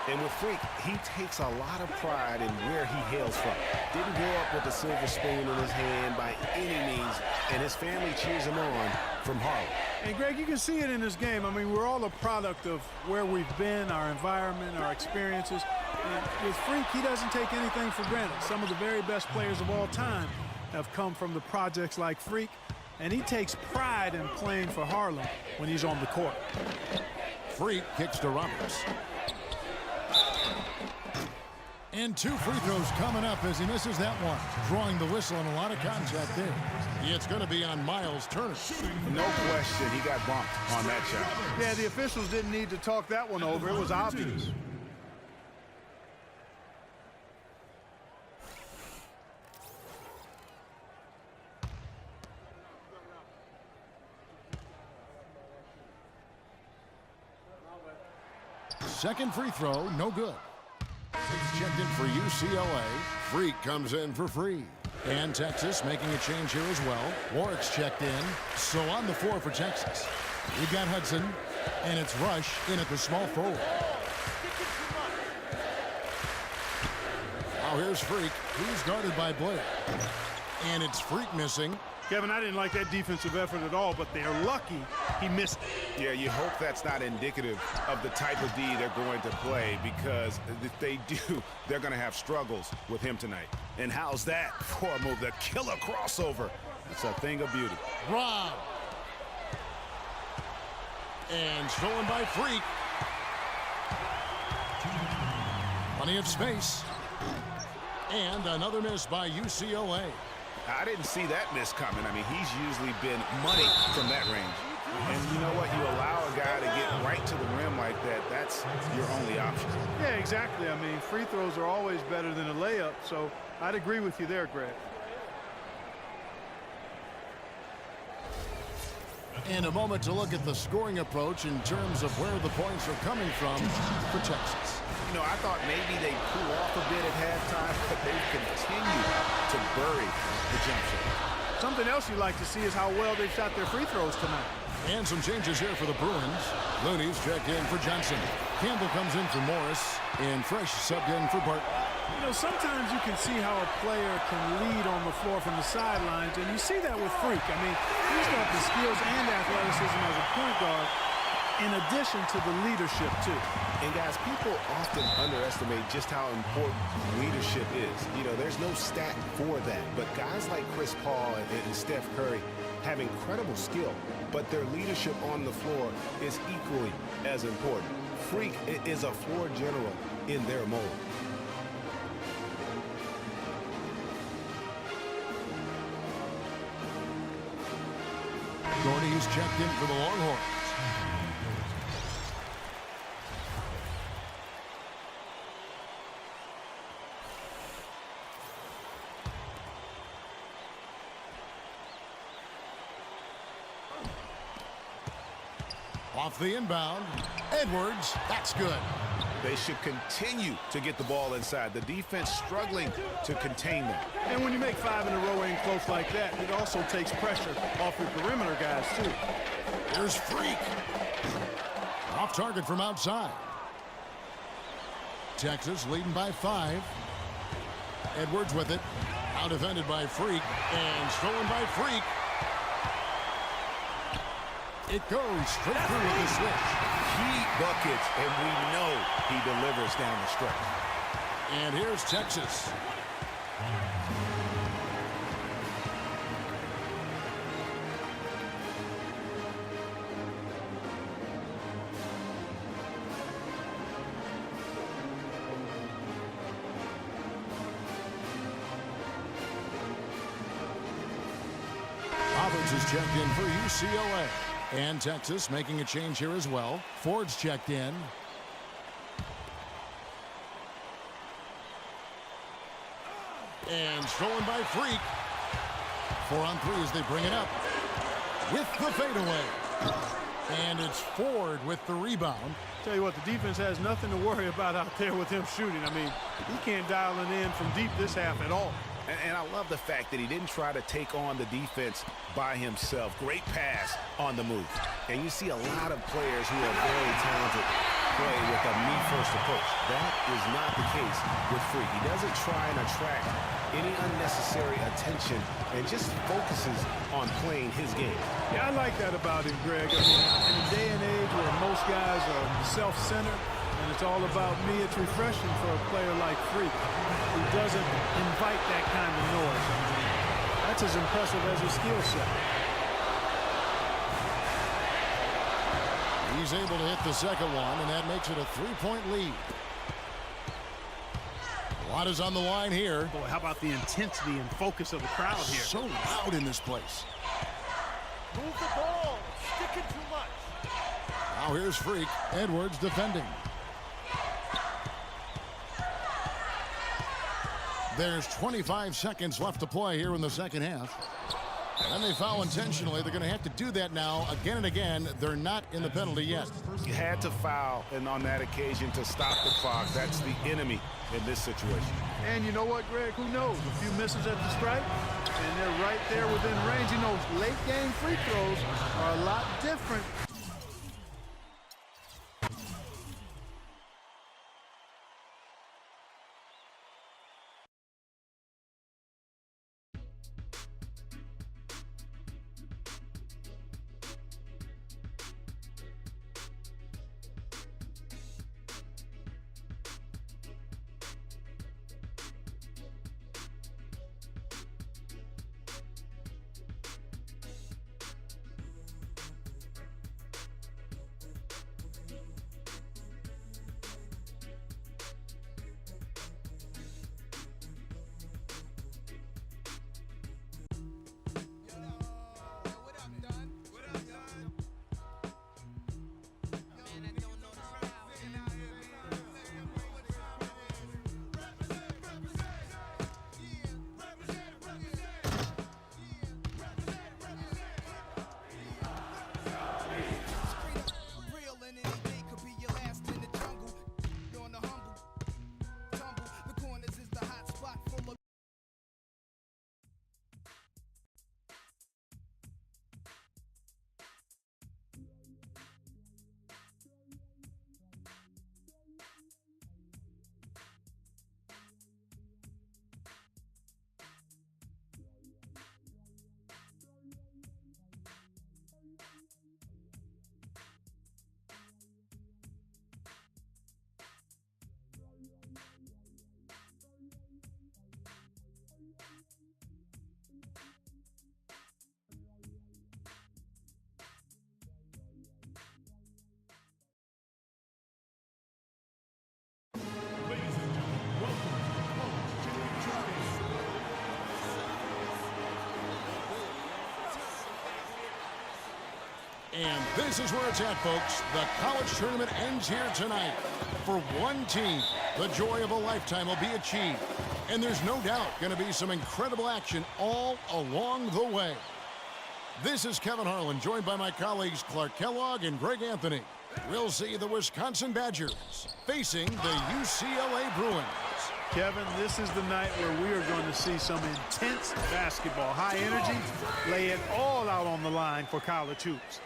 And with Freak, he takes a lot of pride in where he hails from. Didn't grow up with a silver spoon in his hand by any means, and his family cheers him on from Harlem. And, Greg, you can see it in this game. I mean, we're all a product of where we've been, our environment, our experiences. And with Freak, he doesn't take anything for granted. Some of the very best players of all time have come from the projects like Freak, and he takes pride in playing for Harlem when he's on the court. Freak kicks to Roberts. And 2 free throws coming up as he misses that one. Drawing the whistle and a lot of contact there. It's going to be on Miles Turner. No question, he got bumped on that shot. Yeah, the officials didn't need to talk that one over. It was obvious. Second free throw, no good. He's checked in for UCLA. Freak comes in for free. And Texas making a change here as well. Warwick's checked in. So on the floor for Texas, we've got Hudson, and it's Rush in at the small forward. Now here's Freak. He's guarded by Blair. And it's Freak missing. Kevin, I didn't like that defensive effort at all, but they're lucky he missed it. Yeah, you hope that's not indicative of the type of D they're going to play, because if they do, they're going to have struggles with him tonight. And how's that for a move? The killer crossover. It's a thing of beauty. Rob. And stolen by Freak. Plenty of space. And another miss by UCLA. I didn't see that miss coming. I mean, he's usually been money from that range. And you know what? You allow a guy to get right to the rim like that, that's your only option. Yeah, exactly. I mean, free throws are always better than a layup, so I'd agree with you there, Greg. And a moment to look at the scoring approach in terms of where the points are coming from for Texas. You know, I thought maybe they'd cool off a bit at halftime, but they've continued to bury the jump shot. Something else you like to see is how well they've shot their free throws tonight. And some changes here for the Bruins. Looney's checked in for Johnson. Campbell comes in for Morris. And Fresh subbed in for Barton. You know, sometimes you can see how a player can lead on the floor from the sidelines, and you see that with Freak. I mean, he's got the skills and athleticism as a point guard, in addition to the leadership, too. And, guys, people often underestimate just how important leadership is. You know, there's no stat for that. But guys like Chris Paul and Steph Curry have incredible skill, but their leadership on the floor is equally as important. Freak is a floor general in their mold. Gordy is checked in for the Longhorns. Off the inbound. Edwards, that's good. They should continue to get the ball inside. The defense struggling to contain them. And when you make 5 in a row in close like that, it also takes pressure off your perimeter guys, too. There's Freak. Off target from outside. Texas leading by 5. Edwards with it. Out defended by Freak. And stolen by Freak. It goes straight through with the switch. Key buckets, and we know he delivers down the stretch. And here's Texas. Roberts is checked in for UCLA. And Texas making a change here as well. Ford's checked in. And stolen by Freak. 4 on 3 as they bring it up. With the fadeaway. And it's Ford with the rebound. Tell you what, the defense has nothing to worry about out there with him shooting. I mean, he can't dial it in from deep this half at all. And I love the fact that he didn't try to take on the defense by himself. Great pass on the move. And you see a lot of players who are very talented play with a me-first approach. That is not the case with Freak. He doesn't try and attract any unnecessary attention and just focuses on playing his game. Yeah, I like that about him, Greg. I mean, in a day and age where most guys are self-centered and it's all about me, it's refreshing for a player like Freak who doesn't invite that kind of noise. I mean, that's as impressive as his skill set. He's able to hit the second one, and that makes it a 3-point lead. A lot is on the line here. Boy, how about the intensity and focus of the crowd here? So loud in this place. Move the ball. Sticking too much. Now here's Freak. Edwards defending. There's 25 seconds left to play here in the second half. And they foul intentionally. They're going to have to do that now again and again. They're not in the penalty yet. You had to foul, and on that occasion to stop the clock. That's the enemy in this situation. And you know what, Greg? Who knows? A few misses at the stripe, and they're right there within range. You know, late game free throws are a lot different. And this is where it's at, folks. The college tournament ends here tonight. For one team, the joy of a lifetime will be achieved. And there's no doubt going to be some incredible action all along the way. This is Kevin Harlan, joined by my colleagues Clark Kellogg and Greg Anthony. We'll see the Wisconsin Badgers facing the UCLA Bruins. Kevin, this is the night where we are going to see some intense basketball. High energy, lay it all out on the line for college hoops.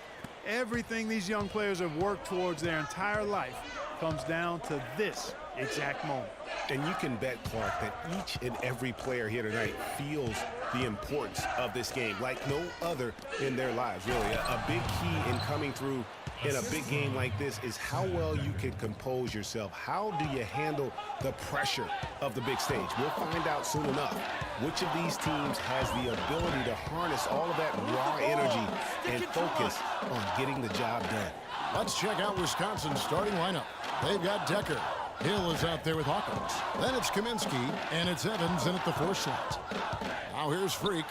Everything these young players have worked towards their entire life comes down to this exact moment. And you can bet, Clark, that each and every player here tonight feels the importance of this game like no other in their lives, really. A big key in coming through in a big game like this is how well you can compose yourself. How do you handle the pressure of the big stage? We'll find out soon enough which of these teams has the ability to harness all of that raw energy and focus on getting the job done. Let's check out Wisconsin's starting lineup. They've got Decker. Hill is out there with Hawkins. Then it's Kaminsky, and it's Evans in at the 4 slot. Now here's Freak.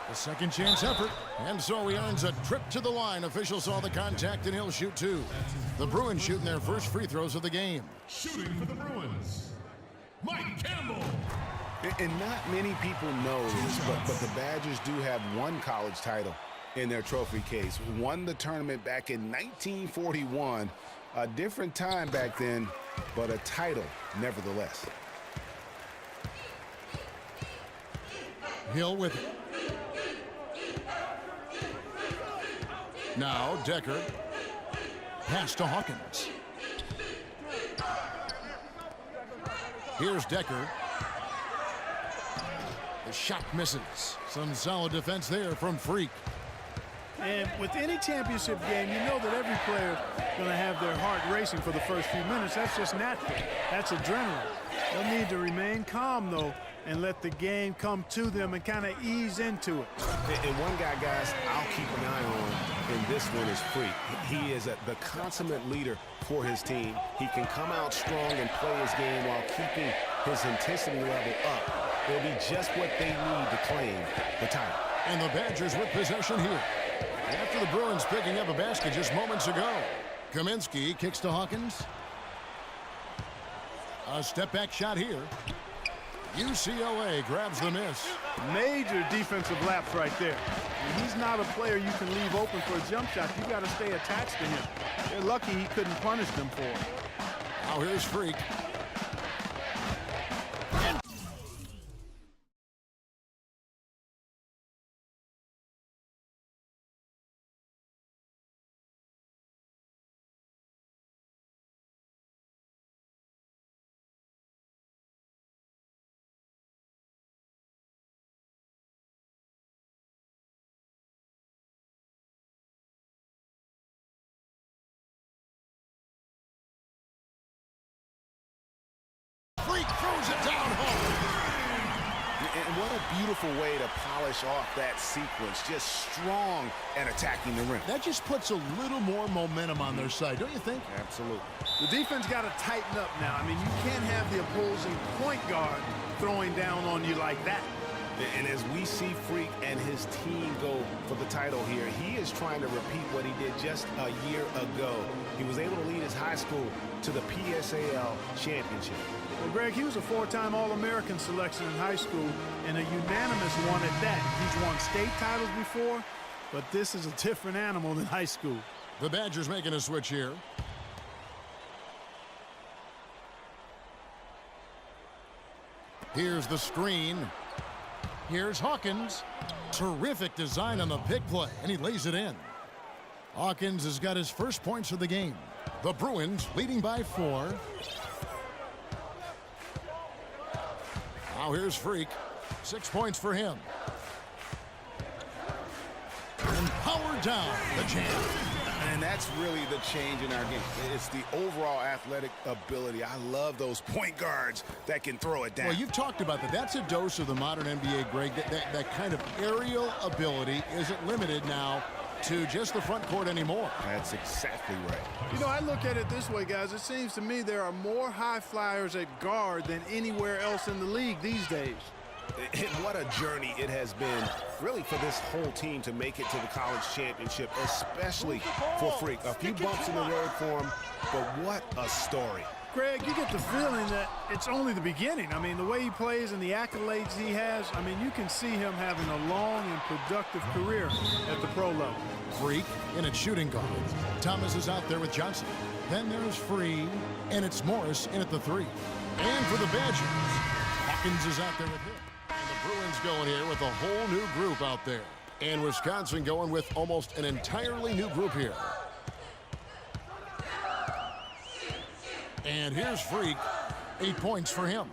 A second chance effort, and so he earns a trip to the line. Officials saw the contact, and he'll shoot 2. The Bruins shooting their first free throws of the game. Shooting for the Bruins, Mike Campbell. And not many people know this, but the Badgers do have one college title in their trophy case. Won the tournament back in 1941. A different time back then, but a title nevertheless. Hill with it. Now Decker. Pass to Hawkins. Here's Decker. The shot misses. Some solid defense there from Freak. And with any championship game, you know that every player is going to have their heart racing for the first few minutes. That's just natural. That's adrenaline. They'll need to remain calm, though, and let the game come to them and kind of ease into it. And one guy, guys, I'll keep an eye on in this one is Freak. He is the consummate leader for his team. He can come out strong and play his game while keeping his intensity level up. It'll be just what they need to claim the title. And the Badgers with possession here. After the Bruins picking up a basket just moments ago. Kaminsky kicks to Hawkins. A step-back shot here. UCLA grabs the miss. Major defensive lapse right there. And he's not a player you can leave open for a jump shot. You got to stay attached to him. They're lucky he couldn't punish them for it. Now here's Freak. Freak throws it down home. And what a beautiful way to polish off that sequence. Just strong at attacking the rim. That just puts a little more momentum on their side, don't you think? Absolutely. The defense got to tighten up now. I mean, you can't have the opposing point guard throwing down on you like that. And as we see Freak and his team go for the title here, he is trying to repeat what he did just a year ago. He was able to lead his high school to the PSAL championship. Well, Greg, he was a four-time All-American selection in high school and a unanimous one at that. He's won state titles before, but this is a different animal than high school. The Badgers making a switch here. Here's the screen. Here's Hawkins. Terrific design on the pick play, and he lays it in. Hawkins has got his first points of the game. The Bruins leading by 4. Now here's Freak. 6 points for him. And powered down the champ. And that's really the change in our game. It's the overall athletic ability. I love those point guards that can throw it down. Well, you've talked about that. That's a dose of the modern NBA, Greg. That kind of aerial ability isn't limited now to just the front court anymore. That's exactly right. You know, I look at it this way, guys. It seems to me there are more high flyers at guard than anywhere else in the league these days. And what a journey it has been, really, for this whole team to make it to the college championship, especially for Freak. A few bumps in the road for him, but what a story. Greg, you get the feeling that it's only the beginning. I mean, the way he plays and the accolades he has, I mean, you can see him having a long and productive career at the pro level. Freak in at shooting guard. Thomas is out there with Johnson. Then there's Free, and it's Morris in at the 3. And for the Badgers, Hawkins is out there with him. And the Bruins going here with a whole new group out there. And Wisconsin going with almost an entirely new group here. And here's Freak. 8 points for him.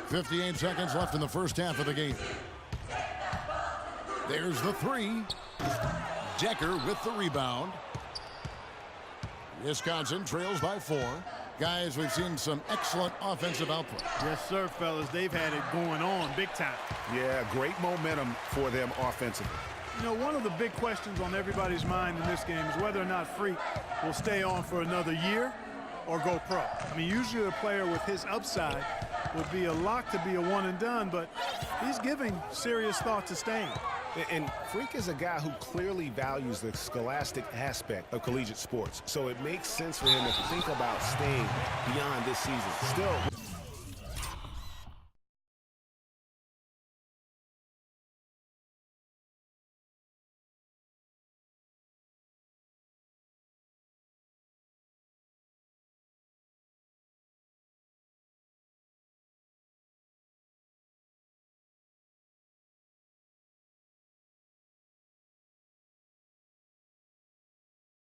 58 seconds left in the first half of the game. There's the 3. Decker with the rebound. Wisconsin trails by 4. Guys, we've seen some excellent offensive output. Yes, sir, fellas. They've had it going on big time. Yeah, great momentum for them offensively. You know, one of the big questions on everybody's mind in this game is whether or not Freak will stay on for another year or go pro. I mean, usually a player with his upside would be a lock to be a one and done, but he's giving serious thought to staying. And Freak is a guy who clearly values the scholastic aspect of collegiate sports. So it makes sense for him to think about staying beyond this season. Still,